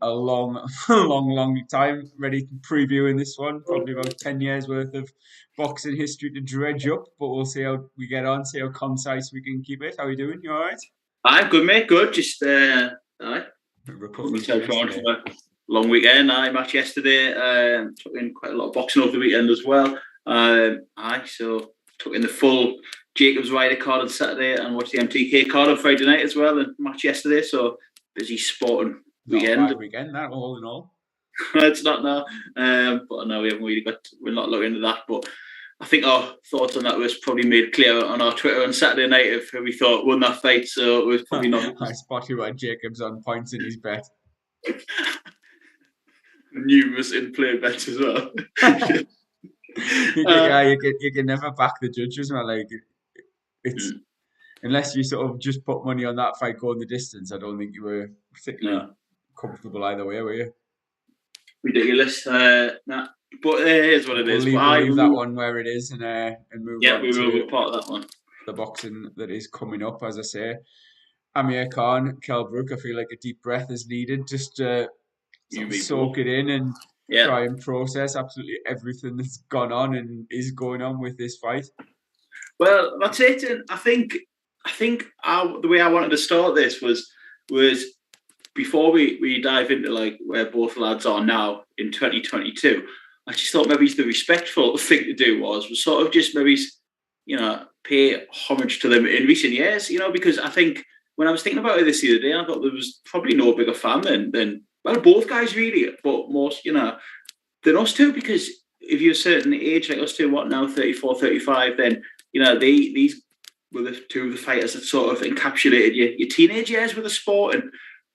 a long, long time ready to previewing this one. Probably about 10 years worth of boxing history to dredge up, but we'll see how we get on, see how concise we can keep it. How are you doing? You all right? I'm good, mate. Good. Just putting Recovering from myself around yesterday. for a long weekend. I match yesterday. Took in quite a lot of boxing over the weekend as well. So took in the full Jacobs Ryder card on Saturday and watched the MTK card on Friday night as well, and match yesterday. So busy sporting Not a weekend. bad weekend, that all in all. It's not now, but no, we haven't really got. We're not looking into that, but. I think our thoughts on that was probably made clear on our Twitter on Saturday night of who we thought won that fight. So it was probably not I spot you had Jacobs on points in his bet. numerous in-play bets as well. You can never back the judges, man. Like it's unless you sort of just put money on that fight going the distance. I don't think you were particularly comfortable either way, were you? Ridiculous. Nah. But it is what it is. We'll leave that one where it is and move on we will to be part of that one. the boxing that is coming up. As I say, Amir Khan, Kell Brook. I feel like a deep breath is needed just to sort of soak it in and try and process absolutely everything that's gone on and is going on with this fight. Well, that's it. And I think the way I wanted to start this was before we dive into like where both lads are now in 2022. I just thought maybe the respectful thing to do was sort of just maybe pay homage to them in recent years. Because I think when I was thinking about it this the other day, I thought there was probably no bigger fan than both guys really, but most than us two, because if you're a certain age like us two, what now 34, 35, then these were the two of the fighters that sort of encapsulated your teenage years with the sport. And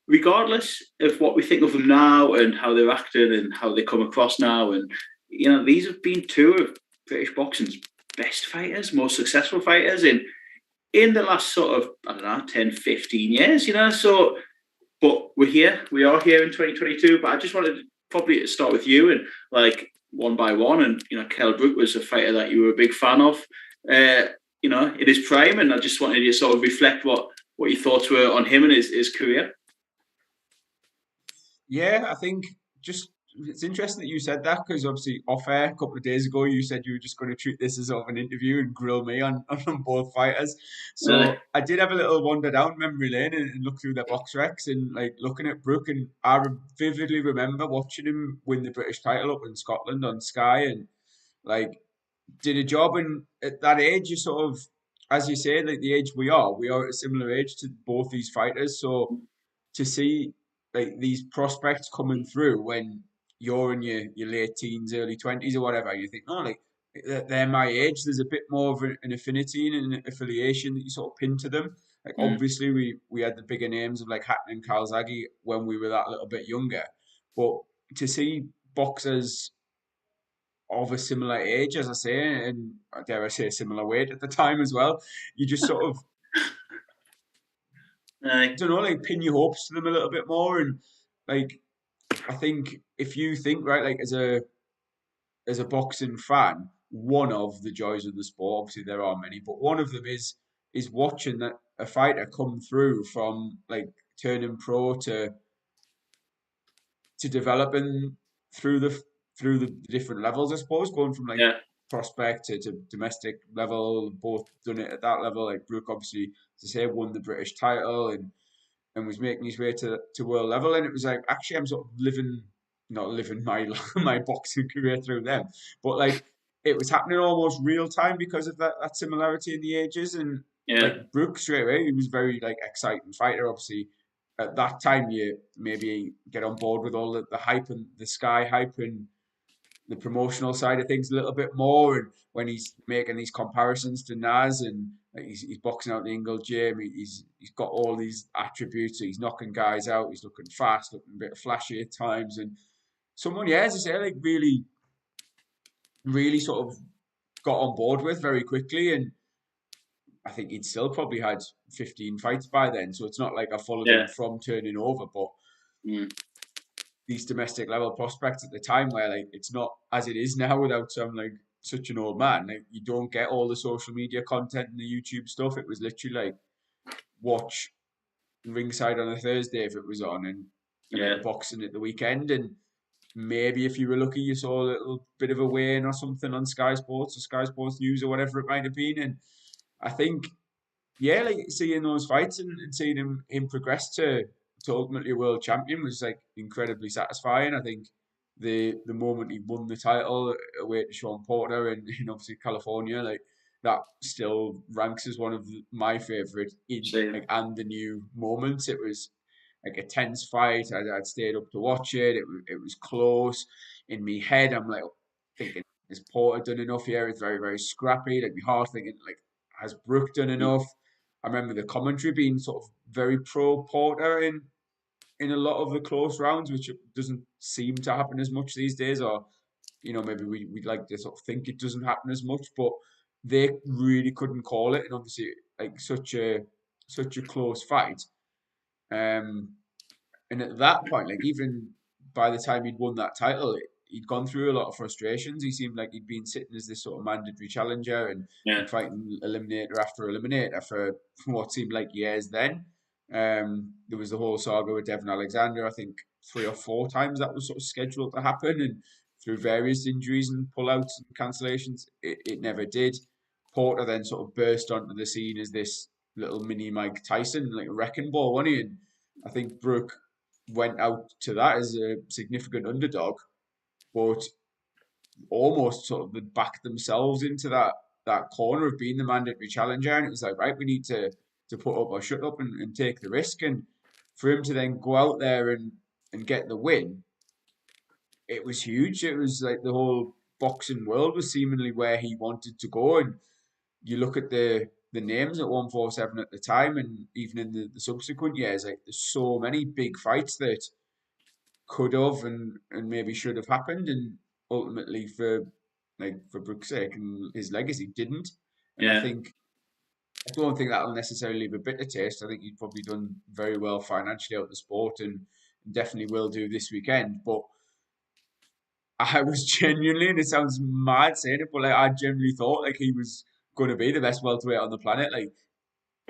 regardless of what we think of them now and how they're acting and how they come across now, and these have been two of British boxing's best fighters, most successful fighters in the last sort of, I don't know, 10, 15 years, so, but we are here in 2022, but I just wanted to probably start with you and like one by one, and, Kell Brook was a fighter that you were a big fan of, in his prime, and I just wanted you to sort of reflect what your thoughts were on him and his career. Yeah, I think just it's interesting that you said that because obviously off air a couple of days ago you said you were just going to treat this as sort of an interview and grill me on both fighters. So I did have a little wander down memory lane and look through their box recs and like looking at Brook, and I vividly remember watching him win the British title up in Scotland on Sky and like did a job. And at that age you sort of, as you say, like the age we are at a similar age to both these fighters. So to see like these prospects coming through when you're in your late teens, early 20s or whatever, you think, oh, like they're my age. There's a bit more of an affinity and an affiliation that you sort of pin to them. Like obviously we had the bigger names of like Hatton and Calzaghe when we were that little bit younger, but to see boxers of a similar age, as I say, and dare I say, similar weight at the time as well, you just sort of I don't know, like pin your hopes to them a little bit more. And like I think if you think right, like as a boxing fan, one of the joys of the sport, obviously there are many, but one of them is watching that a fighter come through from like turning pro to developing through the different levels, I suppose, going from like prospect to domestic level, both done it at that level. Like Brook obviously, as I say, won the British title and was making his way to world level. And it was like, actually, I'm sort of not living my my boxing career through them, but like it was happening almost real time because of that similarity in the ages. And like Brook straight away, he was very like exciting fighter. Obviously, at that time, you maybe get on board with all the hype and the Sky hype and the promotional side of things a little bit more. And when he's making these comparisons to Naz and like, he's boxing out the Ingle gym, he's got all these attributes. He's knocking guys out. He's looking fast, looking a bit flashy at times. And someone, yeah, as I say, like really, really sort of got on board with very quickly. And I think he'd still probably had 15 fights by then. So it's not like I followed him from turning over, but these domestic level prospects at the time where like it's not as it is now without some like such an old man. Like you don't get all the social media content and the YouTube stuff. It was literally like watch Ringside on a Thursday if it was on, and and then boxing at the weekend. And maybe if you were lucky, you saw a little bit of a weigh-in or something on Sky Sports or Sky Sports News or whatever it might have been. And I think, yeah, like seeing those fights and seeing him progress to ultimately a world champion was like incredibly satisfying. I think the moment he won the title away to Sean Porter in obviously California, like that still ranks as one of my favorite like and the new moments. It was like a tense fight. I'd stayed up to watch it. It was close. In me head, I'm like thinking, has Porter done enough here? It's very, very scrappy. Like my heart thinking, like, has Brook done enough? I remember the commentary being sort of very pro Porter in a lot of the close rounds, which doesn't seem to happen as much these days. Or maybe we'd like to sort of think it doesn't happen as much, but they really couldn't call it, and obviously like such a close fight. And at that point, like even by the time he'd won that title, he'd gone through a lot of frustrations. He seemed like he'd been sitting as this sort of mandatory challenger and fighting eliminator after eliminator for what seemed like years then. There was the whole saga with Devon Alexander, I think 3 or 4 times that was sort of scheduled to happen, and through various injuries and pullouts and cancellations, it never did. Porter then sort of burst onto the scene as this little mini Mike Tyson, like a wrecking ball, wasn't he? And I think Brook went out to that as a significant underdog, but almost sort of backed themselves into that corner of being the mandatory challenger. And it was like, right, we need to put up or shut up and take the risk. And for him to then go out there and get the win, it was huge. It was like the whole boxing world was seemingly where he wanted to go. And you look at the names at 147 at the time, and even in the subsequent years, like there's so many big fights that could have and maybe should have happened, and ultimately for Brook's sake and his legacy didn't. And I don't think that'll necessarily leave a bitter taste. I think he's probably done very well financially out of the sport and definitely will do this weekend. But I was genuinely, and it sounds mad saying it, but like I genuinely thought like he was going to be the best welterweight on the planet.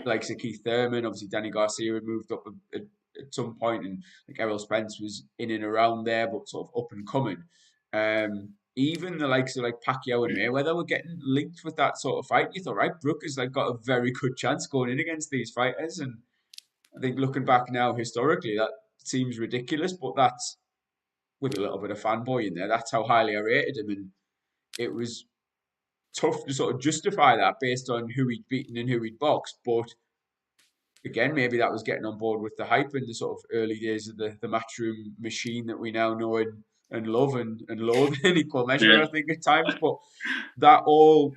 Like Keith Thurman, obviously Danny Garcia had moved up at some point, and like Errol Spence was in and around there, but sort of up and coming. Even the likes of like Pacquiao and Mayweather were getting linked with that sort of fight. You thought, right, Brook has like got a very good chance going in against these fighters, and I think looking back now historically, that seems ridiculous, but that's with a little bit of fanboy in there. That's how highly I rated him, and it was tough to sort of justify that based on who he'd beaten and who he'd boxed. But again, maybe that was getting on board with the hype in the sort of early days of the matchroom machine that we now know and love and loathe in equal measure, I think, at times. But that all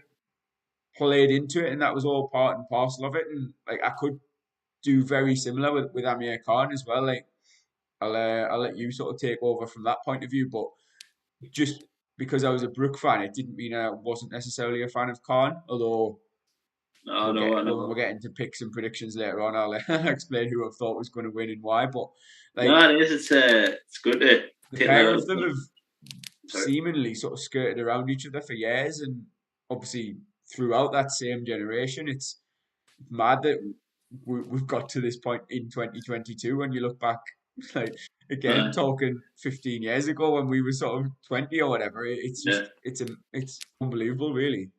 played into it, and that was all part and parcel of it. And like I could do very similar with Amir Khan as well. Like I'll let you sort of take over from that point of view, but just because I was a Brook fan, it didn't mean I wasn't necessarily a fan of Khan. Although when we're getting to picks and predictions later on, I'll explain who I thought was going to win and why. But like, no, it is. It's good to the pair of them have seemingly sort of skirted around each other for years, and obviously throughout that same generation, it's mad that we've got to this point in 2022. When you look back, like again, talking 15 years ago when we were sort of 20 or whatever, it's just it's unbelievable, really.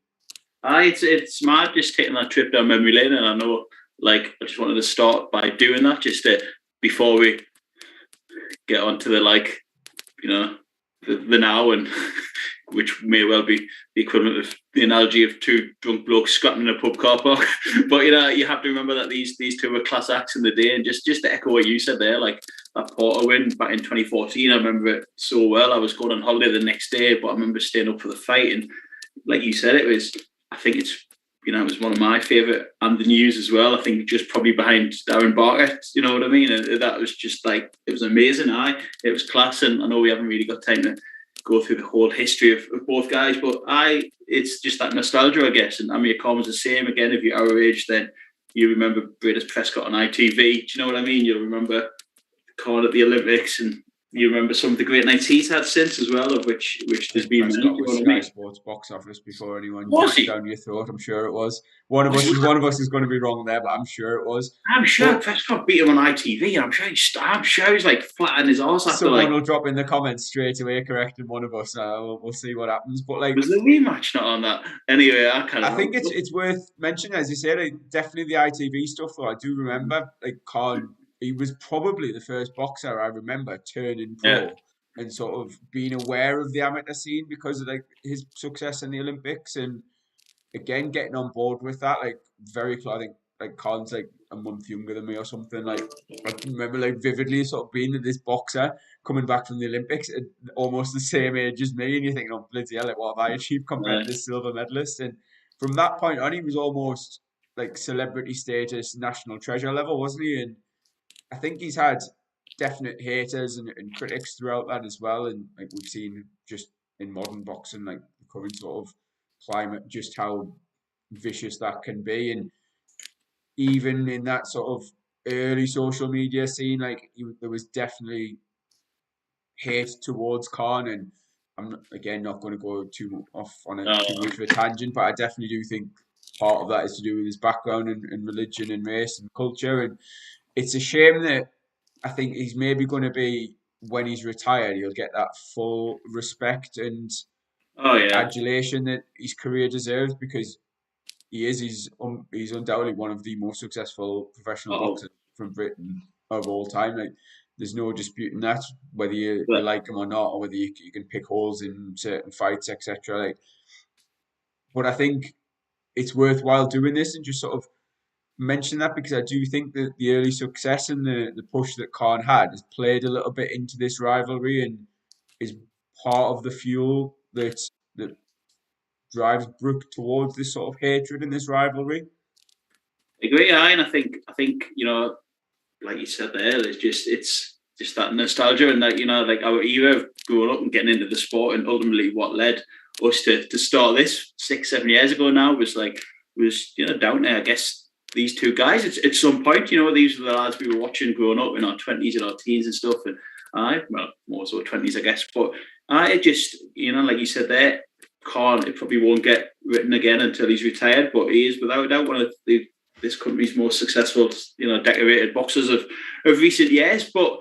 It's mad just taking that trip down memory lane, and I know, like, I just wanted to start by doing that just before we get on to the now, and which may well be the equivalent of the analogy of 2 drunk blokes scrapping in a pub car park. But you have to remember that these 2 were class acts in the day, and just to echo what you said there, like that Porter win back in 2014, I remember it so well. I was going on holiday the next day, but I remember staying up for the fight, and like you said, it was one of my favourite and the news as well. I think just probably behind Darren Barker, you know what I mean? And that was just like, it was amazing. It was class, and I know we haven't really got time to go through the whole history of both guys, but it's just that nostalgia, I guess. And Amir Khan was the same. Again, if you're our age, then you remember British Prescott on ITV. Do you know what I mean? You'll remember Khan at the Olympics, and you remember some of the great nights he's had since as well, of which there's been many. Prescott was Sky Sports box office before anyone jacked down your throat. I'm sure it was. One of us is going to be wrong there, but I'm sure it was. I'm sure Prescott beat him on ITV. I'm sure he's like flattening his arse after. Someone will drop in the comments straight away correcting one of us. We'll see what happens. But like, was the rematch not on that? Anyway, I think it's worth mentioning, as you said, like, definitely the ITV stuff. Though I do remember, like Khan, he was probably the first boxer I remember turning pro and sort of being aware of the amateur scene because of like his success in the Olympics, and again getting on board with that. Like very close. I think like Khan's like a month younger than me or something. Like I remember like vividly sort of being this boxer coming back from the Olympics at almost the same age as me, and you're thinking, oh bloody hell, like what have I achieved compared to this silver medalist? And from that point on, he was almost like celebrity status, national treasure level, wasn't he? And I think he's had definite haters and critics throughout that as well. And like we've seen just in modern boxing, like the current sort of climate, just how vicious that can be. And even in that sort of early social media scene, like there was definitely hate towards Khan. And I'm again not going to go too off on too much of a tangent, but I definitely do think part of that is to do with his background and religion and race and culture. And it's a shame that I think he's maybe going to be, when he's retired, he'll get that full respect and adulation that his career deserves, because he's undoubtedly one of the most successful professional boxers from Britain of all time. Like there's no disputing that, whether you like him or not, or whether you can pick holes in certain fights, etc. Like, but I think it's worthwhile doing this and just sort of mention that, because I do think that the early success and the push that Khan had has played a little bit into this rivalry and is part of the fuel that drives Brook towards this sort of hatred and this rivalry. I agree, and I think like you said there, it's just that nostalgia and that like our era of growing up and getting into the sport, and ultimately what led us to start this 6-7 years ago now was down there, I guess, these two guys. It's at some point, these were the lads we were watching growing up in our 20s and our teens and stuff, and more so 20s, I guess. But it just, like you said there, Khan, it probably won't get written again until he's retired, but he is without a doubt one of this country's most successful, decorated boxers of recent years. But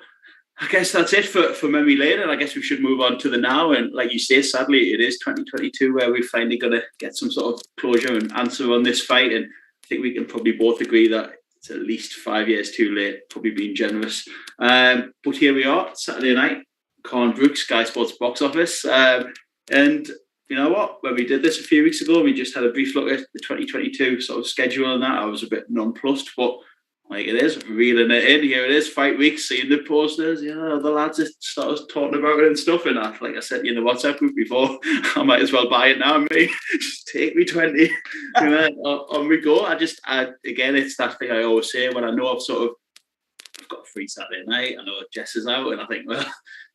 I guess that's it for memory lane, and I guess we should move on to the now. And like you say, sadly, it is 2022 where we're finally going to get some sort of closure and answer on this fight. And I think we can probably both agree that it's at least 5 years too late, probably being generous. But here we are, Saturday night, Khan Brook, Sky Sports box office. And you know what? When we did this a few weeks ago, we just had a brief look at the 2022 sort of schedule and that. I was a bit nonplussed, but like it is, reeling it in. Here it is, fight week, seeing the posters. The lads just started talking about it and stuff. And like I said in the WhatsApp group before, I might as well buy it now, mate. Just take me 20. On we go. Again, it's that thing I always say when I know I've got a free Saturday night. I know Jess is out, and I think, well,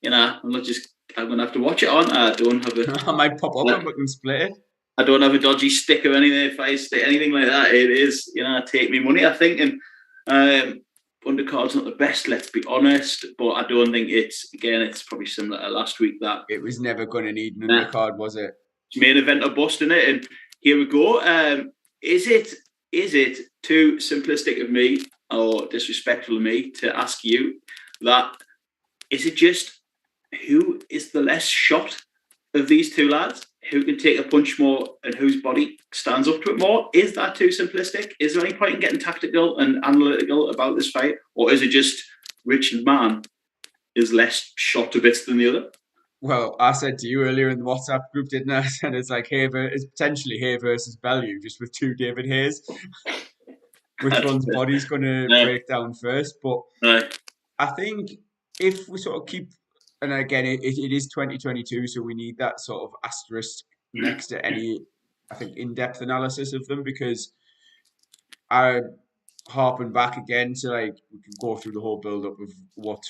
I'm going to have to watch it on. I don't have I might pop up and we can split it. I don't have a dodgy stick or anything. If I stick anything like that, it is, take me money, I think. And undercard's not the best, let's be honest. But I don't think it's probably similar to last week that it was never going to need an undercard, was it? It's main event or bust, in it. And here we go. Is it too simplistic of me or disrespectful of me to ask you that? Is it just who is the less shot of these two lads? Who can take a punch more and whose body stands up to it more? Is that too simplistic? Is there any point in getting tactical and analytical about this fight? Or is it just which man is less shot to bits than the other? Well, I said to you earlier in the WhatsApp group, didn't I? And it's like it's potentially Hay versus Bellew, just with two David Hayes. Which one's body's going to break down first? But I think if we sort of keep, and again, it is 2022, so we need that sort of asterisk next to any, I think, in-depth analysis of them, because I harping back again to like, we can go through the whole build-up of what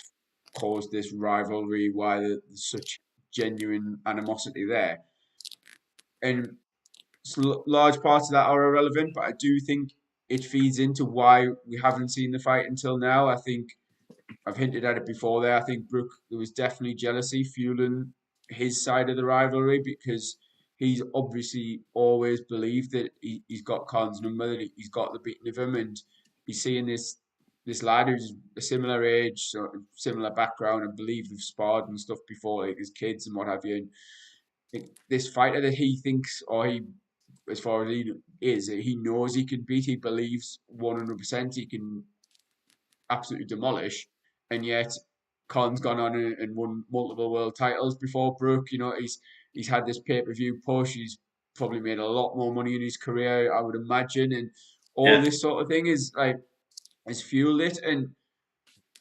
caused this rivalry, why there's such genuine animosity there. And large parts of that are irrelevant, but I do think it feeds into why we haven't seen the fight until now. I think I've hinted at it before there. I think Brook, there was definitely jealousy fueling his side of the rivalry because he's obviously always believed that he's got Khan's number, that he's got the beating of him, and he's seeing this lad who's a similar age, so similar background, and believe they've sparred and stuff before, like his kids and what have you. And this fighter that he thinks, or he, as far as he is, he knows he can beat. He believes 100% he can absolutely demolish, and yet Khan's gone on and won multiple world titles before Brook. You know, he's had this pay-per-view push. He's probably made a lot more money in his career, I would imagine, and all this sort of thing is like has fueled it. And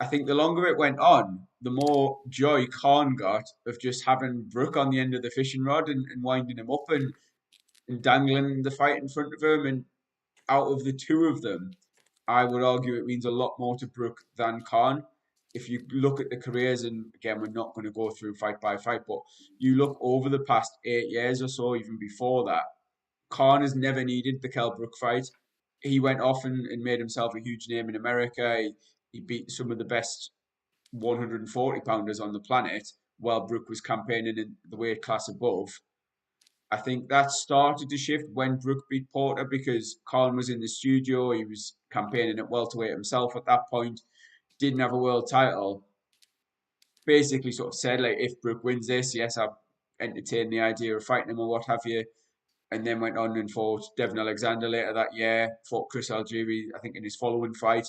I think the longer it went on, the more joy Khan got of just having Brook on the end of the fishing rod and winding him up and dangling the fight in front of him. And out of the two of them, I would argue it means a lot more to Brook than Khan. If you look at the careers, and again, we're not going to go through fight by fight, but you look over the past 8 years or so, even before that, Khan has never needed the Kell Brook fight. He went off and made himself a huge name in America. He beat some of the best 140 pounders on the planet while Brook was campaigning in the weight class above. I think that started to shift when Brook beat Porter because Colin was in the studio. He was campaigning at welterweight himself at that point. Didn't have a world title. Basically, sort of said like, if Brook wins this, yes, I've entertained the idea of fighting him or what have you. And then went on and fought Devin Alexander later that year. Fought Chris Algieri, I think, in his following fight.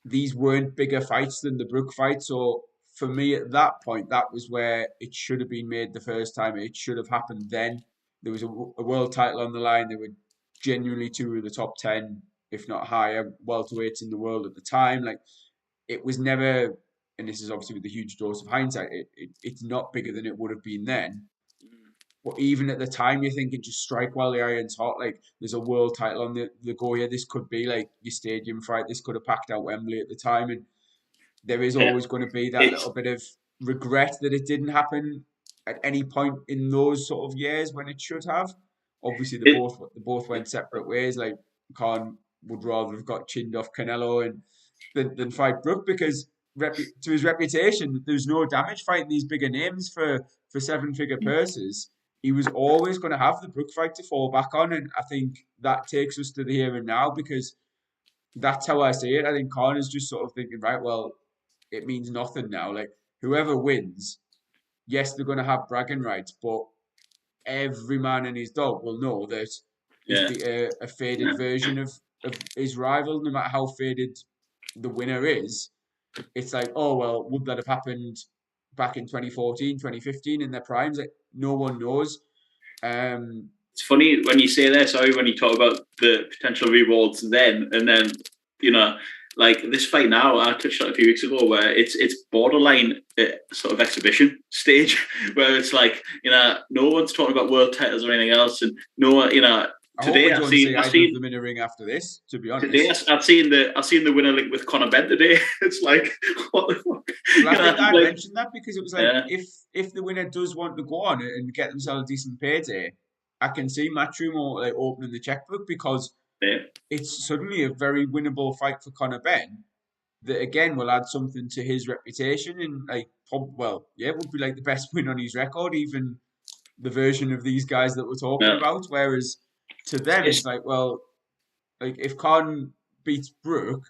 These weren't bigger fights than the Brook fight, so for me at that point, that was where it should have been made the first time. It should have happened then. There was a world title on the line. There were genuinely two of the top 10, if not higher, welterweights in the world at the time. Like, it was never, and this is obviously with a huge dose of hindsight, it's not bigger than it would have been then. But even at the time, you're thinking, just strike while the iron's hot. Like, there's a world title on the go here. This could be like your stadium fight. This could have packed out Wembley at the time. And there is always going to be that little bit of regret that it didn't happen at any point in those sort of years when it should have. Obviously, they both went separate ways. Like, Khan would rather have got chinned off Canelo than fight Brook because to his reputation, there's no damage fighting these bigger names for 7-figure purses. He was always going to have the Brook fight to fall back on, and I think that takes us to the here and now because that's how I see it. I think Khan is just sort of thinking, right, well, it means nothing now. Like, whoever wins, yes, they're going to have bragging rights, but every man and his dog will know that he's beat a faded version of his rival, no matter how faded the winner is. It's like, oh, well, would that have happened back in 2014, 2015 in their primes? Like, no one knows. It's funny when you say that, sorry, when you talk about the potential rewards then, and then, you know, like this fight now, I touched on a few weeks ago, where it's borderline sort of exhibition stage, where it's like, you know, no one's talking about world titles or anything else, and no one, you know, today I've seen them in a ring after this. To be honest, today I've seen the winner link with Conor Benn today. It's like, what the fuck? Well, I think I mentioned that because it was like, if the winner does want to go on and get themselves a decent payday, I can see Matchroom or like opening the checkbook because it's suddenly a very winnable fight for Conor Benn that again will add something to his reputation and like, it would be like the best win on his record, even the version of these guys that we're talking about. Whereas to them, it's like, well, like if Khan beats Brook,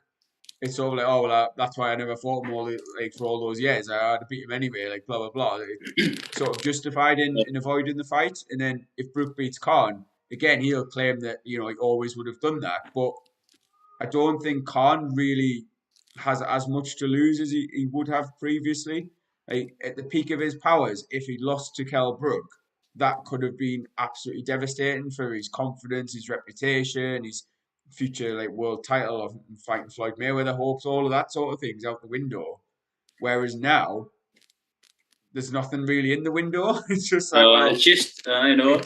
it's sort of like, oh, well, that's why I never fought him for all those years. I had to beat him anyway, like blah blah blah. Sort of justified in avoiding the fight. And then if Brook beats Khan, again, he'll claim that, you know, he always would have done that. But I don't think Khan really has as much to lose as he would have previously. Like, at the peak of his powers, if he lost to Kell Brook, that could have been absolutely devastating for his confidence, his reputation, his future like world title of fighting Floyd Mayweather hopes, all of that sort of things out the window. Whereas now, there's nothing really in the window. It's just like, it's just I know.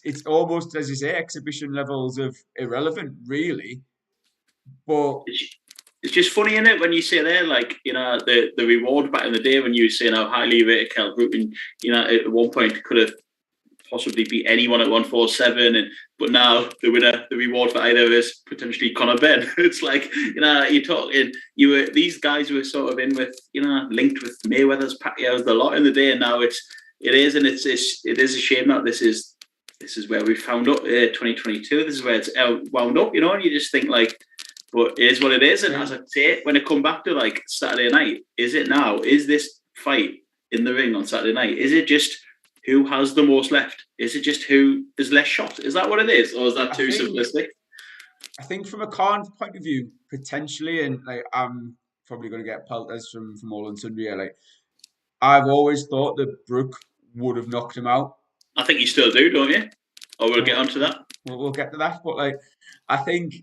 It's almost, as you say, exhibition levels of irrelevant, really. But it's just funny, isn't it, when you say there, like, you know, the reward back in the day when you were saying how highly rated Kell Brook, and, you know, at one point could have possibly beat anyone at 147, but now the reward for either is potentially Conor Benn. It's like, you're talking, these guys were sort of in with, linked with Mayweather's, Pacquiao's, the lot in the day, and now it is a shame that this is where we found up 2022. This is where it's wound up, and you just think like, but it is what it is. And as I say, when it come back to like Saturday night, is this fight in the ring on Saturday night? Is it just who has the most left? Is it just who is less shot? Is that what it is, or is that too simplistic? I think from a Khan point of view, potentially, and like I'm probably going to get pelters from all and sundry. Like I've always thought that Brook would have knocked him out. I think you still do, don't you? Or we'll get onto that. We'll get to that, but like I think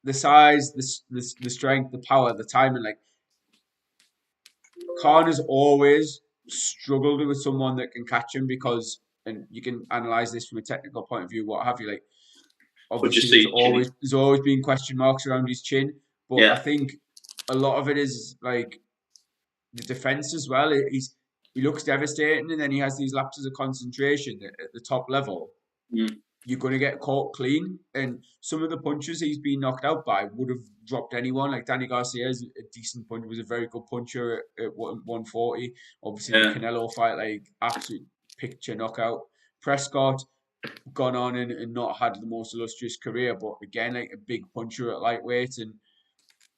the size, the strength, the power, the timing, like Khan has always struggled with someone that can catch him because, and you can analyze this from a technical point of view, what have you, like obviously there's always been question marks around his chin, but I think a lot of it is like the defense as well. He looks devastating, and then he has these lapses of concentration at the top level. You're going to get caught clean, and some of the punches he's been knocked out by would have dropped anyone. Like Danny Garcia is a decent puncher, was a very good puncher at 140. Obviously, the Canelo fight, like absolute picture knockout. Prescott gone on and not had the most illustrious career, but again, like a big puncher at lightweight, and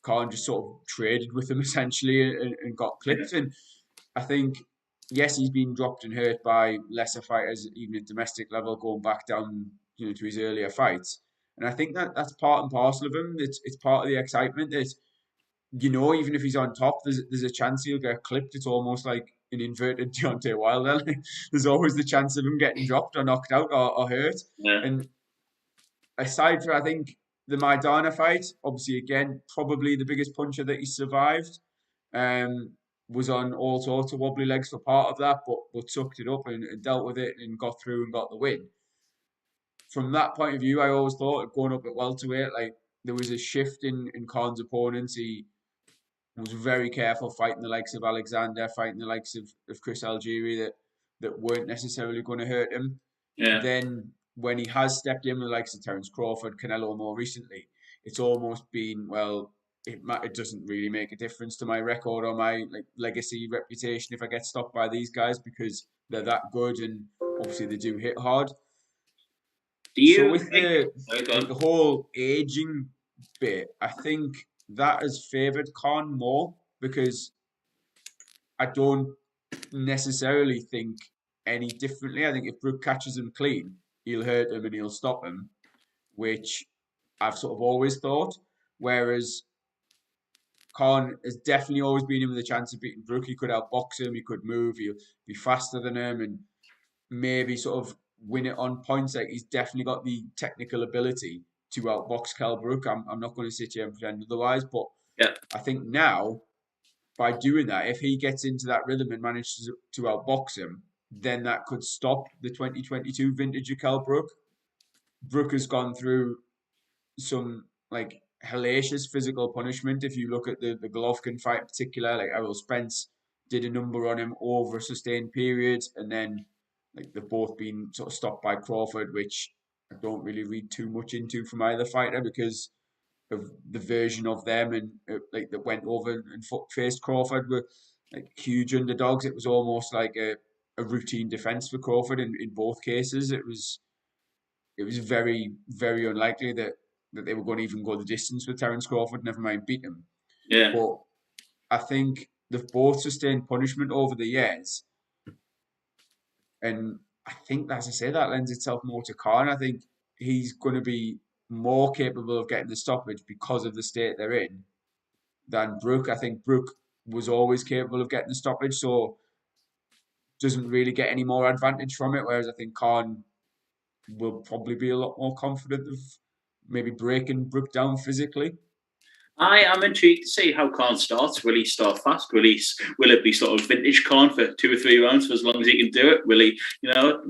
Khan just sort of traded with him essentially and got clipped. And I think, yes, he's been dropped and hurt by lesser fighters, even at domestic level, going back down, to his earlier fights. And I think that's part and parcel of him. It's part of the excitement that, even if he's on top, there's a chance he'll get clipped. It's almost like an inverted Deontay Wilder. There's always the chance of him getting dropped or knocked out or hurt. Yeah. And aside from, I think, the Maidana fight, obviously, again, probably the biggest puncher that he survived. Was on all sorts of wobbly legs for part of that, but sucked it up and dealt with it and got through and got the win. From that point of view, I always thought going up at welterweight, like there was a shift in Khan's opponents. He was very careful fighting the likes of Alexander, fighting the likes of Chris Algieri that weren't necessarily going to hurt him. Yeah. Then when he has stepped in with the likes of Terence Crawford, Canelo more recently, it's almost been, well, it doesn't really make a difference to my record or my legacy reputation if I get stopped by these guys because they're that good and obviously they do hit hard. So with the whole aging bit, I think that has favoured Khan more because I don't necessarily think any differently. I think if Brook catches him clean, he'll hurt him and he'll stop him, which I've sort of always thought. Whereas Khan has definitely always been in with a chance of beating Brook. He could outbox him, he could move, he'll be faster than him and maybe sort of win it on points. Like he's definitely got the technical ability to outbox Kell Brook. I'm not going to sit here and pretend otherwise, but I think now by doing that, if he gets into that rhythm and manages to outbox him, then that could stop the 2022 vintage of Kell Brook. Brook has gone through some hellacious physical punishment. If you look at the Golovkin fight in particular, like Errol Spence did a number on him over a sustained period, and then they've both been sort of stopped by Crawford, which I don't really read too much into from either fighter because of the version of them and that went over and faced Crawford were huge underdogs. It was almost like a routine defense for Crawford in both cases. It was very, very unlikely that they were going to even go the distance with Terence Crawford, never mind beat him. Yeah. But I think they've both sustained punishment over the years. And I think, as I say, that lends itself more to Khan. I think he's going to be more capable of getting the stoppage because of the state they're in than Brook. I think Brook was always capable of getting the stoppage, so doesn't really get any more advantage from it, whereas I think Khan will probably be a lot more confident of maybe breaking Brook down physically. I am intrigued to see how Khan starts. Will he start fast? Will it be sort of vintage Khan for 2 or 3 rounds for as long as he can do it? Will he,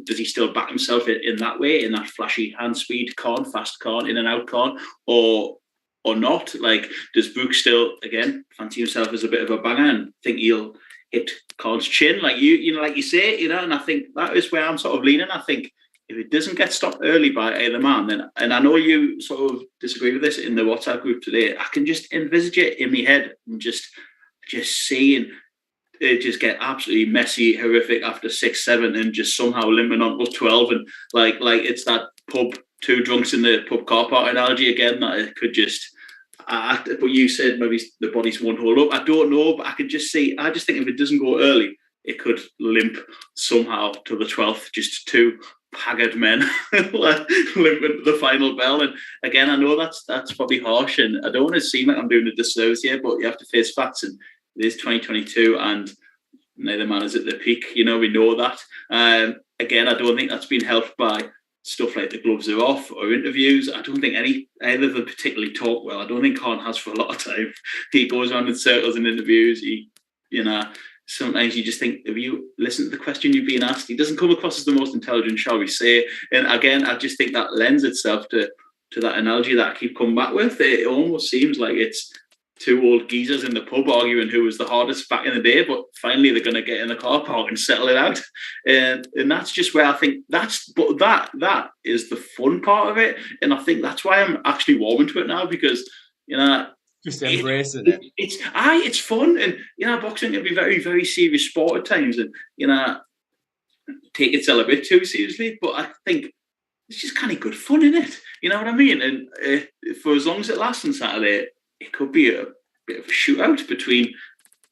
does he still back himself in that way, in that flashy hand speed Khan, fast Khan, in and out Khan, or not? Like, does Brook still, again, fancy himself as a bit of a banger and think he'll hit Khan's chin, like like you say, and I think that is where I'm sort of leaning. I think if it doesn't get stopped early by either man, then, and I know you sort of disagree with this in the WhatsApp group today, I can just envisage it in my head and just seeing it just get absolutely messy, horrific after 6-7, and just somehow limping on plus 12, and like it's that pub, two drunks in the pub car park analogy again, that it could just. But you said maybe the bodies won't hold up. I don't know, but I can just see. I just think if it doesn't go early, it could limp somehow to the 12th. Just two haggard men limping to the final bell. And again, I know that's probably harsh, and I don't want to seem like I'm doing a disservice here, but you have to face facts, and it is 2022, and neither man is at their peak. We know that. Again, I don't think that's been helped by stuff like the gloves are off or interviews. I don't think either of them particularly talk well. I don't think Khan has for a lot of time. He goes around in circles in interviews. Sometimes you just think, if you listen to the question you're being asked, he doesn't come across as the most intelligent, shall we say. And again, I just think that lends itself to that analogy that I keep coming back with. It almost seems like it's two old geezers in the pub arguing who was the hardest back in the day, but finally they're going to get in the car park and settle it out. And that's just where I think that is the fun part of it. And I think that's why I'm actually warming to it now, because, just embracing it. It's fun. And, boxing can be very, very serious sport at times, and, take itself a bit too seriously, but I think it's just kind of good fun, isn't it? You know what I mean? And for as long as it lasts on Saturday, it could be a bit of a shootout between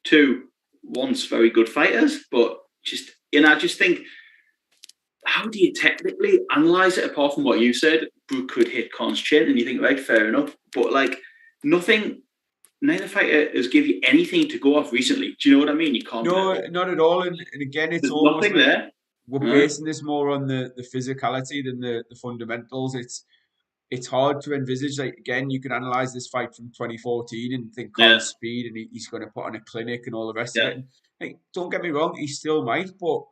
two once very good fighters. But I just think, how do you technically analyse it apart from what you said? Brook could hit Khan's chin, and you think, right, fair enough. But neither fighter has given you anything to go off recently. Do you know what I mean? You can't. No, not at all. And again, it's There's nothing there. We're basing this more on the physicality than the fundamentals. It's hard to envisage. Like, again, you can analyze this fight from 2014 and think Khan's speed, and he's going to put on a clinic and all the rest of it. And, like, don't get me wrong, he still might, but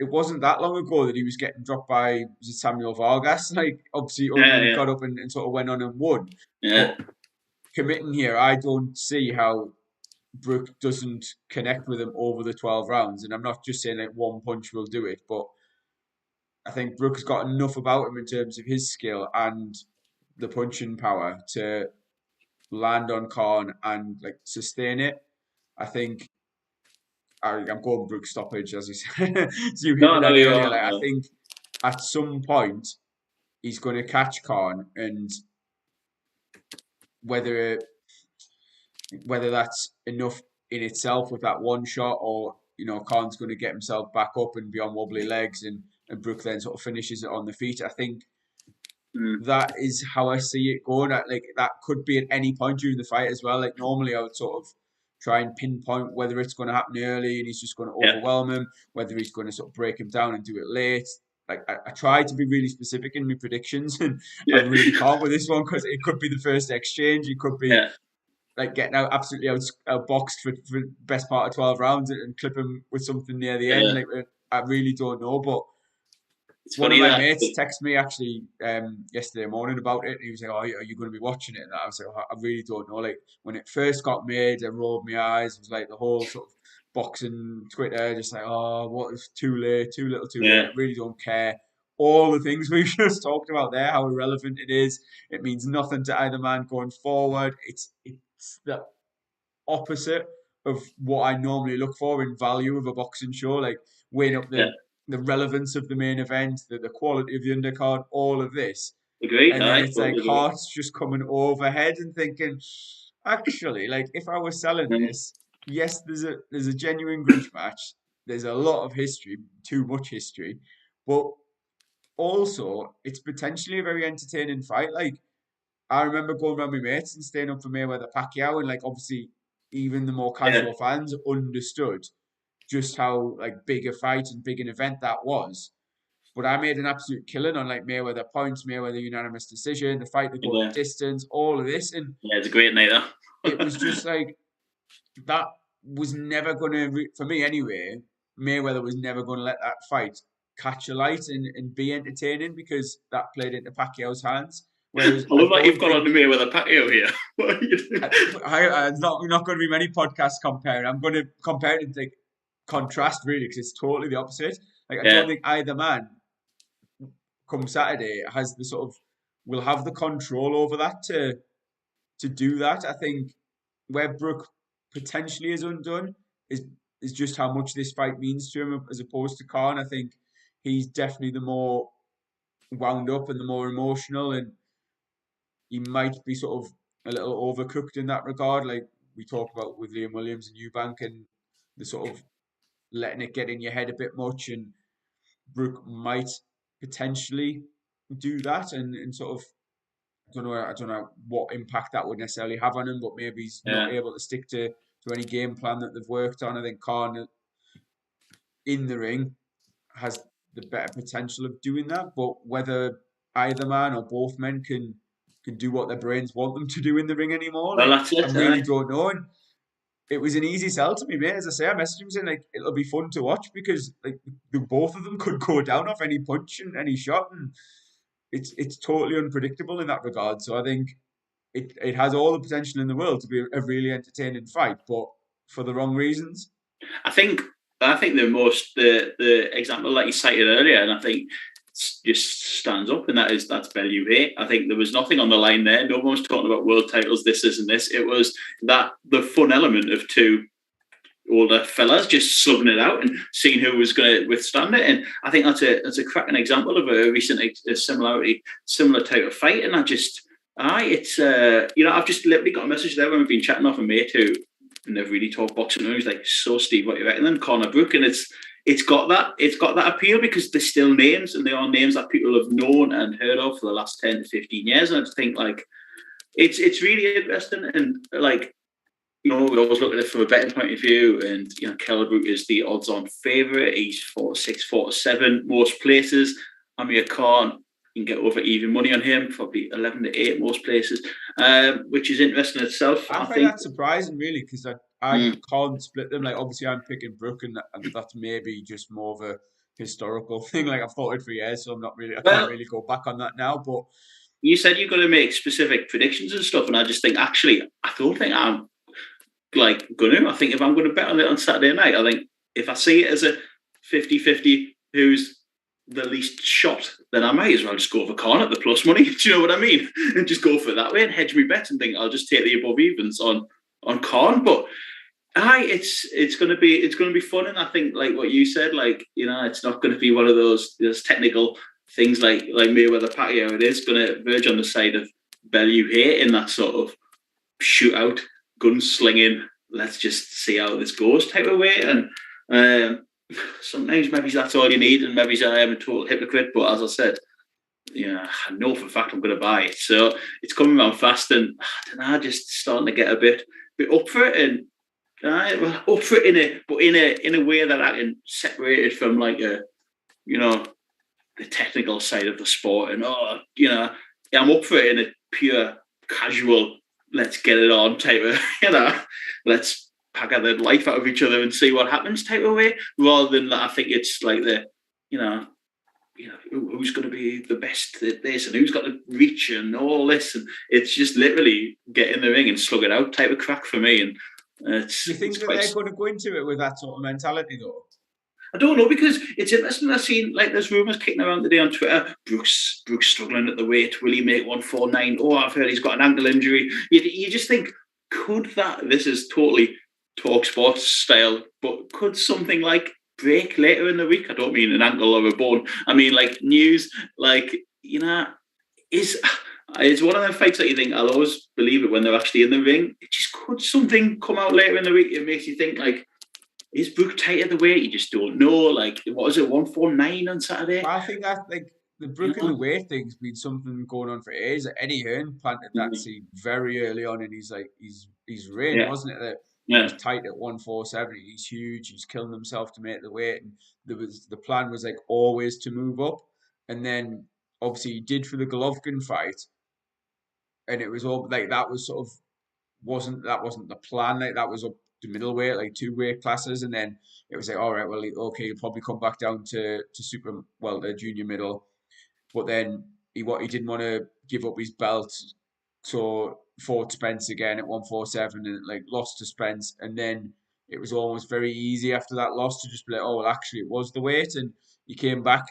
it wasn't that long ago that he was getting dropped by Samuel Vargas. Like, obviously, got up and sort of went on and won. Yeah. But committing here, I don't see how Brook doesn't connect with him over the 12 rounds. And I'm not just saying like one punch will do it, but I think Brook's got enough about him in terms of his skill and the punching power to land on Khan and like sustain it. I think I'm going Brook stoppage, as you said. So you hit that earlier. Like, I think at some point he's going to catch Khan, and whether that's enough in itself with that one shot, or Khan's going to get himself back up and be on wobbly legs, and Brook then sort of finishes it on the feet. I think that is how I see it going. Like, that could be at any point during the fight as well. Like, normally I would sort of try and pinpoint whether it's going to happen early and he's just going to overwhelm him, whether he's going to sort of break him down and do it late. Like, I try to be really specific in my predictions, and I really can't with this one, because it could be the first exchange. It could be like getting absolutely outboxed for the best part of 12 rounds and clip him with something near the end. Like, I really don't know. But one of my mates texted me actually yesterday morning about it. He was like, "Oh, are you going to be watching it?" And I was like, "I really don't know." Like, when it first got made, I rolled my eyes. It was like the whole sort of boxing Twitter, just like, "Oh, what is too late, too little, too late." I really don't care. All the things we've just talked about there, how irrelevant it is. It means nothing to either man going forward. It's the opposite of what I normally look for in value of a boxing show, like weighing up the relevance of the main event, the quality of the undercard, all of this. Agreed. And then it's like hearts just coming overhead and thinking, actually, like, if I was selling this, yes, there's a genuine grudge match. There's a lot of history, too much history, but also it's potentially a very entertaining fight. Like, I remember going around with my mates and staying up for Mayweather Pacquiao, and like, obviously even the more casual fans understood just how like big a fight and big an event that was. But I made an absolute killing on like Mayweather points, Mayweather unanimous decision, the fight that go the distance, all of this. And it's a great night, it was just like, that was never going to, for me anyway, Mayweather was never going to let that fight catch a light and be entertaining, because that played into Pacquiao's hands. Whereas I love that you've got on the Amir with a patio here. What are you doing? There's not going to be many podcasts comparing. I'm going to compare it to contrast really, because it's totally the opposite. Like, I don't think either man come Saturday has the sort of will have the control over that to do that. I think where Brook potentially is undone is just how much this fight means to him as opposed to Khan. I think he's definitely the more wound up and the more emotional, and he might be sort of a little overcooked in that regard, like we talked about with Liam Williams and Eubank, and the sort of letting it get in your head a bit much. And Brook might potentially do that, and sort of I don't know what impact that would necessarily have on him, but maybe he's not able to stick to any game plan that they've worked on. I think Khan in the ring has the better potential of doing that, but whether either man or both men can do what their brains want them to do in the ring anymore, well, that's it, I really don't know. And it was an easy sell to me, mate. As I say, I messaged him saying like it'll be fun to watch because like both of them could go down off any punch and any shot, and it's totally unpredictable in that regard. So I think it has all the potential in the world to be a really entertaining fight, but for the wrong reasons. I think the example that you cited earlier, and I think just stands up, and that's Bellew here. I think there was nothing on the line there. No one was talking about world titles, this, and this. It was that the fun element of two older fellas just slugging it out and seeing who was going to withstand it. And I think that's a cracking example of a recent similar type of fight. And it's I've just literally got a message there when we've been chatting off a mate who never really talked boxing. He's like, "So Steve, what you reckon?" Then Conor Brook, and it's got that appeal because they're still names, and they are names that people have known and heard of for the last 10 to 15 years. And I just think like it's really interesting, and like, we always look at it from a betting point of view, and Kell Brook is the odds-on favourite. He's 4-6, 4-7 most places. Amir Khan, you can get over even money on him, probably 11-8 most places, which is interesting in itself. I think that's surprising, really, because I can't split them. Like, obviously, I'm picking Brook, and that's maybe just more of a historical thing. Like, I've thought it for years, so I can't really go back on that now. But you said you're going to make specific predictions and stuff, and I just think, actually, I don't think I'm like gonna. I think if I'm going to bet on it on Saturday night, I think if I see it as a 50-50 who's the least shot, then I might as well just go for Khan at the plus money. Do you know what I mean? And just go for it that way and hedge my bet and think I'll just take the above evens on Khan. But it's going to be fun, and I think like what you said, like it's not going to be one of those technical things like Mayweather Pacquiao. It is going to verge on the side of Bellew here in that sort of shootout, gunslinging, let's just see how this goes type of way. And sometimes maybe that's all you need, and maybe I am a total hypocrite, but as I said, I know for a fact I'm going to buy it. So it's coming around fast, and I don't know, just starting to get a bit up for it, and up for it in a way that I can separate it from like the technical side of the sport, and I'm up for it in a pure casual, let's get it on type of, let's pack out the life out of each other and see what happens type of way, rather than that. I think it's like who's going to be the best at this and who's got the reach and all this, and it's just literally get in the ring and slug it out type of crack for me. And do you think that they're going to go into it with that sort of mentality though? I don't know, because it's interesting. I've seen like there's rumours kicking around today on Twitter. Brook's struggling at the weight. Will he make 149? Oh, I've heard he's got an ankle injury. You just think, could that? This is totally talk sports style, but could something like break later in the week? I don't mean an ankle or a bone. I mean like news. Like it's one of them fights that you think, I'll always believe it when they're actually in the ring. It just could something come out later in the week. It makes you think like, is Brook tight at the weight? You just don't know. Like, what was it, 149 on Saturday? I think that like the Brook and the weight thing's been something going on for ages. Eddie Hearn planted that seed very early on, and he's reign, wasn't it? That he was tight at 147. He's huge. He's killing himself to make the weight, and the plan was like always to move up, and then obviously he did for the Golovkin fight, and it was all like that was sort of wasn't the plan. Like that was up the middleweight, like 2 weight classes, and then it was like, all right, well, okay, he'll probably come back down to the junior middle, but then he didn't want to give up his belt. So fought Spence again at 147 and like lost to Spence, and then it was almost very easy after that loss to just be like, oh well, actually it was the weight, and he came back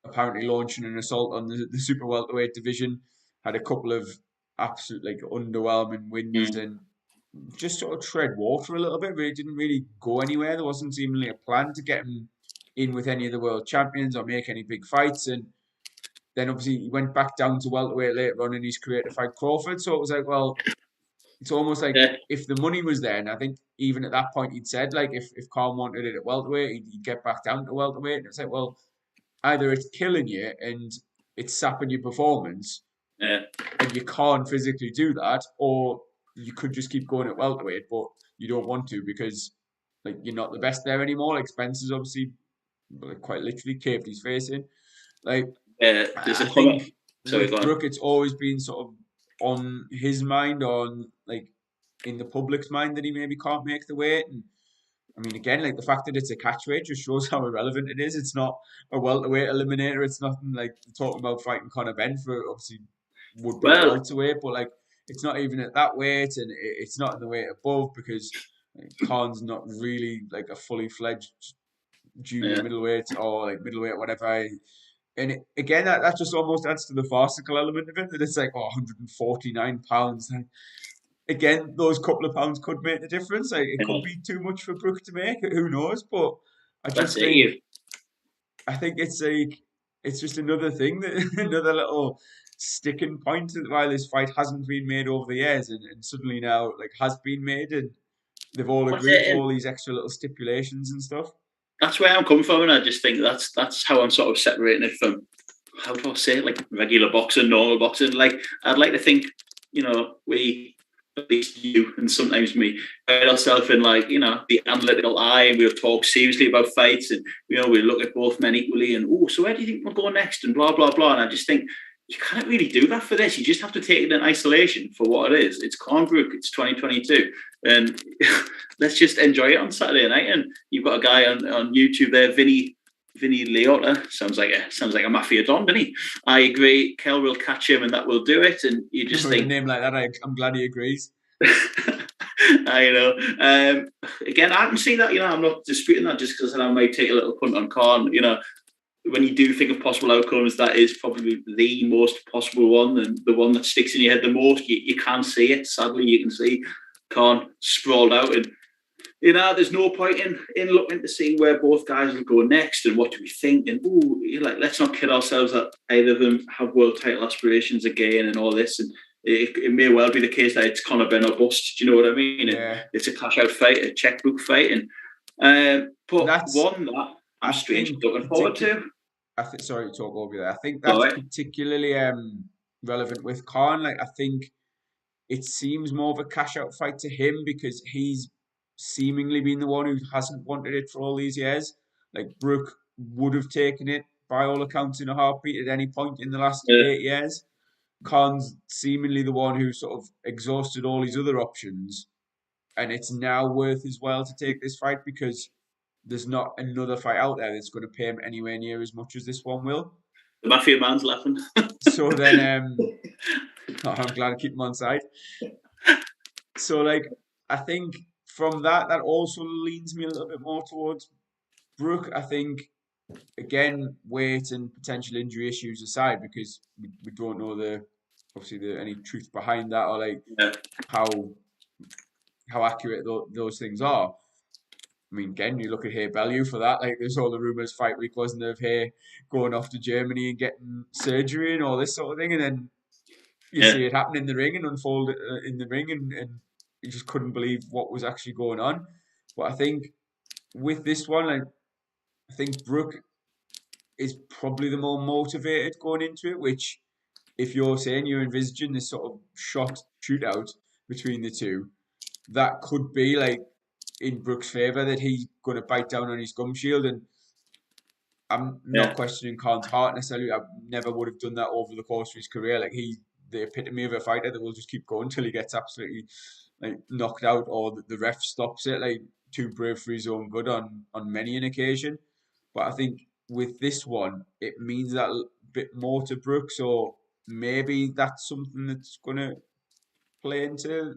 apparently launching an assault on the super welterweight division, had a couple of absolute like underwhelming wins and just sort of tread water a little bit, but it didn't really go anywhere. There wasn't seemingly a plan to get him in with any of the world champions or make any big fights. And then obviously he went back down to welterweight later on in his career to fight Crawford. So it was like, well, it's almost like if the money was there, and I think even at that point he'd said like if Khan wanted it at welterweight, he'd get back down to welterweight. And it's like, well, either it's killing you and it's sapping your performance, and you can't physically do that, or you could just keep going at welterweight, but you don't want to because like you're not the best there anymore. Like Spencer's obviously like, quite literally caved his face in. Like there's I think with Brook, it's always been sort of on his mind, on like in the public's mind that he maybe can't make the weight. And I mean, again, like the fact that it's a catchweight just shows how irrelevant it is. It's not a welterweight eliminator. It's nothing like talking about fighting Conor Benn for obviously would be welterweight, but like it's not even at that weight, and it's not in the weight above because like, Khan's not really like a fully fledged junior middleweight or like middleweight, whatever. And again, that just almost adds to the farcical element of it that it's like, oh, 149 pounds. And again, those couple of pounds could make the difference. Like, it could be too much for Brook to make. Who knows? But I just I think it's like it's just another thing that another little sticking point why this fight hasn't been made over the years, and suddenly now like has been made, and they've all agreed to all these extra little stipulations and stuff. That's where I'm coming from, and I just think that's how I'm sort of separating it from, how do I say it, like regular boxing, normal boxing. Like I'd like to think, we, at least you and sometimes me, put ourselves in like, the analytical eye, and we'll talk seriously about fights, and we look at both men equally, and so where do you think we'll go next, and blah blah blah. And I just think you can't really do that for this. You just have to take it in isolation for what it is. It's Brook. It's 2022, and let's just enjoy it on Saturday night. And you've got a guy on YouTube there, Vinny Liotta. Sounds like a mafia don, doesn't he? I agree. Kell will catch him, and that will do it. And you just think a name like that. I'm glad he agrees. I know. Again, I can see that. I'm not disputing that just because I might take a little punt on Khan. When you do think of possible outcomes, that is probably the most possible one, and the one that sticks in your head the most. You can't see it. Sadly, you can see Khan sprawled out, and there's no point in looking to see where both guys will go next and what do we think. And let's not kid ourselves that either of them have world title aspirations again and all this. And it may well be the case that it's Conor Benn or bust. Do you know what I mean? Yeah. It's a cash out fight, a checkbook fight, and but that's one that I'm strangely looking forward to. Sorry to talk over there. I think that's particularly relevant with Khan. Like, I think it seems more of a cash out fight to him because he's seemingly been the one who hasn't wanted it for all these years. Like, Brook would have taken it by all accounts in a heartbeat at any point in the last 8 years. Khan's seemingly the one who sort of exhausted all his other options, and it's now worth his while to take this fight because there's not another fight out there that's going to pay him anywhere near as much as this one will. The Mafia man's laughing. So then, I'm glad I keep him on side. So, like, I think from that also leans me a little bit more towards Brook. I think, again, weight and potential injury issues aside, because we don't know any truth behind that or like how accurate those things are. I mean, again, you look at Hay Bellew for that. Like, there's all the rumours fight week, wasn't there, of Hay going off to Germany and getting surgery and all this sort of thing. And then you see it happen in the ring and unfold in the ring. And you just couldn't believe what was actually going on. But I think with this one, I think Brook is probably the more motivated going into it, which if you're saying you're envisaging this sort of shootout between the two, that could be like in Brook's favour, that he's going to bite down on his gum shield. And I'm not questioning Khan's heart necessarily. I never would have done that over the course of his career. Like, he's the epitome of a fighter that will just keep going until he gets absolutely like knocked out or the ref stops it. Like, too brave for his own good on many an occasion. But I think with this one, it means that a bit more to Brook. So maybe that's something that's going to play into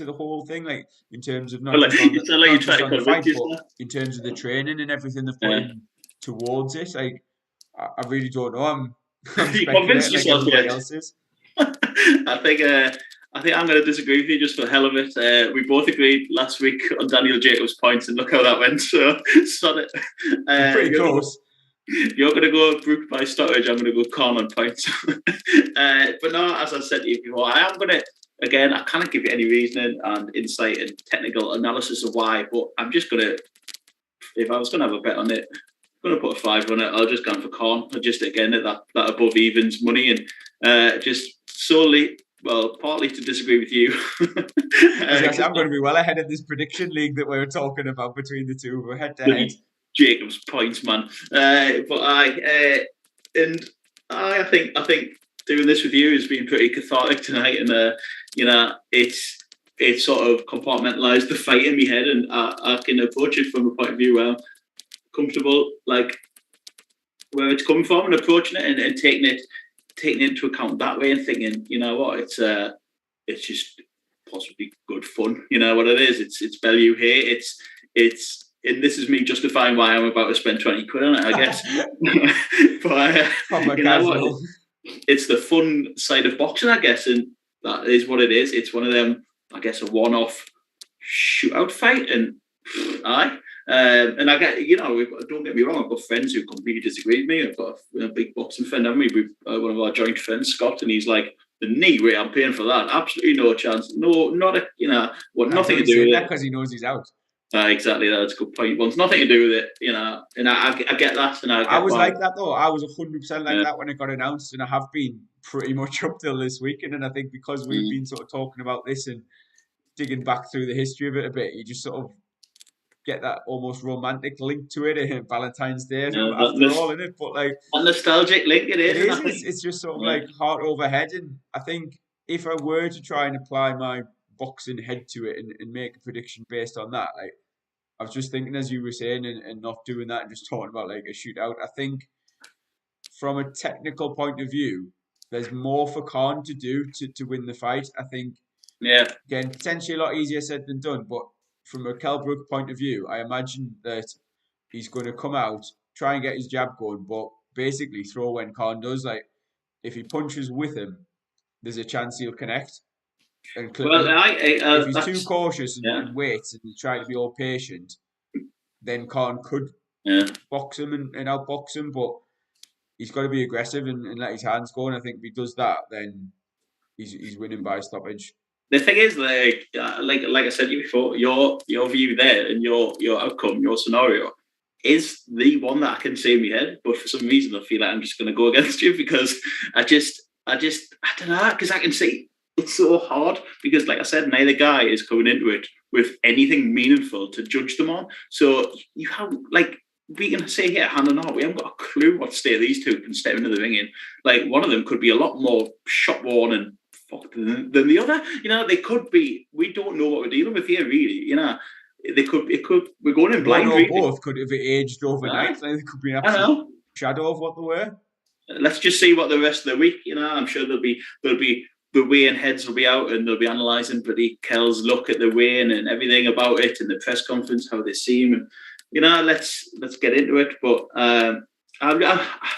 the whole thing, like in terms of not just on the fight, but in terms of the training and everything they've put in towards it. Like, I really don't know. I'm speculating like everybody else is. I think I'm going to disagree with you just for the hell of it. We both agreed last week on Daniel Jacobs' points, and look how that went. So, sod it. Pretty close. You're going to go Brook by stoppage. I'm going to go Khan on points. But no, as I said to you before, I am going to, again, I can't give you any reasoning and insight and technical analysis of why, but I'm just going to, if I was going to have a bet on it, I'm going to put a 5 on it. I'll just go for Khan. Just, again, at that above evens money, and just solely, well, partly to disagree with you. I'm going to be well ahead of this prediction league that we were talking about between the two. We're head to head. Jacob's points, man. But I think doing this with you has been pretty cathartic tonight, and it's sort of compartmentalised the fight in my head, and I can approach it from a point of view where I'm comfortable, like where it's coming from, and approaching it and taking it into account that way, and thinking, you know what, it's just possibly good fun. You know what it is? It's value here. It's. And this is me justifying why I'm about to spend 20 quid on it, I guess. But it's the fun side of boxing, I guess, and that is what it is. It's one of them, I guess, a one-off shootout fight, and and I get, don't get me wrong, I've got friends who completely disagree with me. I've got a big boxing friend, haven't we? We've one of our joint friends, Scott, and he's like, the knee rate, I'm paying for that. Absolutely no chance. No, not a, nothing to do with that because he knows he's out. Exactly, that's a good point. Well, it's nothing to do with it, and I get that. And I was like that, though. I was 100% like that when it got announced, and I have been pretty much up till this weekend. And I think because we've been sort of talking about this and digging back through the history of it a bit, you just sort of get that almost romantic link to it, Valentine's Day after all, in it. But like a nostalgic link, it is. It's just sort of like heart over head. And I think if I were to try and apply my boxing head to it and make a prediction based on that, like, I was just thinking, as you were saying, and not doing that and just talking about like a shootout. I think from a technical point of view, there's more for Khan to do to win the fight. I think, again, potentially a lot easier said than done. But from a Kell Brook point of view, I imagine that he's going to come out, try and get his jab going, but basically throw when Khan does. Like, if he punches with him, there's a chance he'll connect. And if he's too cautious and waits and try to be all patient, then Khan could box him and outbox him. But he's got to be aggressive and let his hands go. And I think if he does that, then he's winning by stoppage. The thing is, like I said to you before, your view there and your outcome, your scenario, is the one that I can see in my head. But for some reason, I feel like I'm just going to go against you because I don't know, because I can see. It's so hard because, like I said, neither guy is coming into it with anything meaningful to judge them on. So you have, like, we can say here, hand on heart, we haven't got a clue what state these two can step into the ring in. Like, one of them could be a lot more shot worn and fucked than the other. They could be. We don't know what we're dealing with here, really. They could. It could. We're going in blind. Really. Both could have aged overnight. Like, they could be an absolute shadow of what they were. Let's just see what the rest of the week. I'm sure there'll be. The weighing heads will be out and they'll be analysing Bloody Kell's look at the weighing and everything about it and the press conference, how they see him. And, let's get into it. But I'm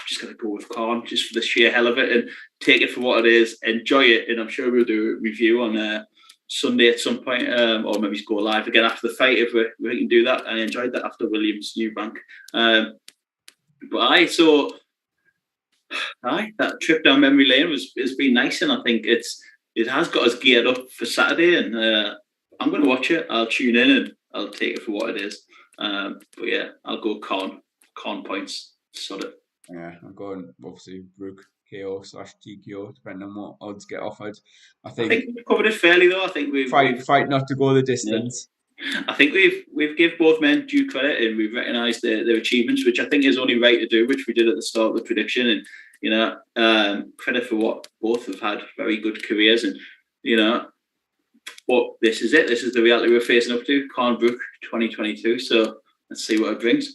just going to go with Khan just for the sheer hell of it and take it for what it is, enjoy it. And I'm sure we'll do a review on Sunday at some point, or maybe go live again after the fight if we can do that. I enjoyed that after Williams Newbank. That trip down memory lane has been nice, and I think it has got us geared up for Saturday. And I'm going to watch it. I'll tune in and I'll take it for what it is. But yeah, I'll go Khan points. Sod it. Yeah, I'm going obviously Brook KO/TKO, depending on what odds get offered. I think we've covered it fairly though. I think we've fight not to go the distance. Yeah. I think we've give both men due credit and we've recognised their achievements, which I think is only right to do, which we did at the start of the prediction. And credit for what both have had very good careers. And but this is it. This is the reality we're facing up to. Khan Brook 2022. So let's see what it brings.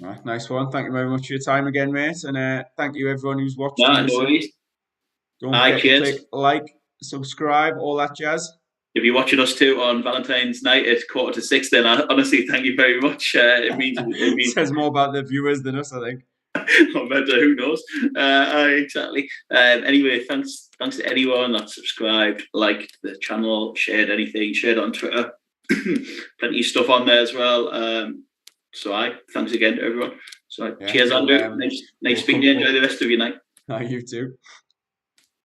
Right, nice one. Thank you very much for your time again, mate. And thank you everyone who's watching. No worries. Don't forget to click like, subscribe, all that jazz. If you're watching us too on Valentine's night at 5:45, then I honestly thank you very much. It means says more about the viewers than us, I think. Or better, who knows? Exactly. Anyway, thanks to anyone that subscribed, liked the channel, shared anything, shared on Twitter. Plenty of stuff on there as well. Thanks again to everyone. So cheers, Andrew. Nice speaking to you. Enjoy the rest of your night. You too.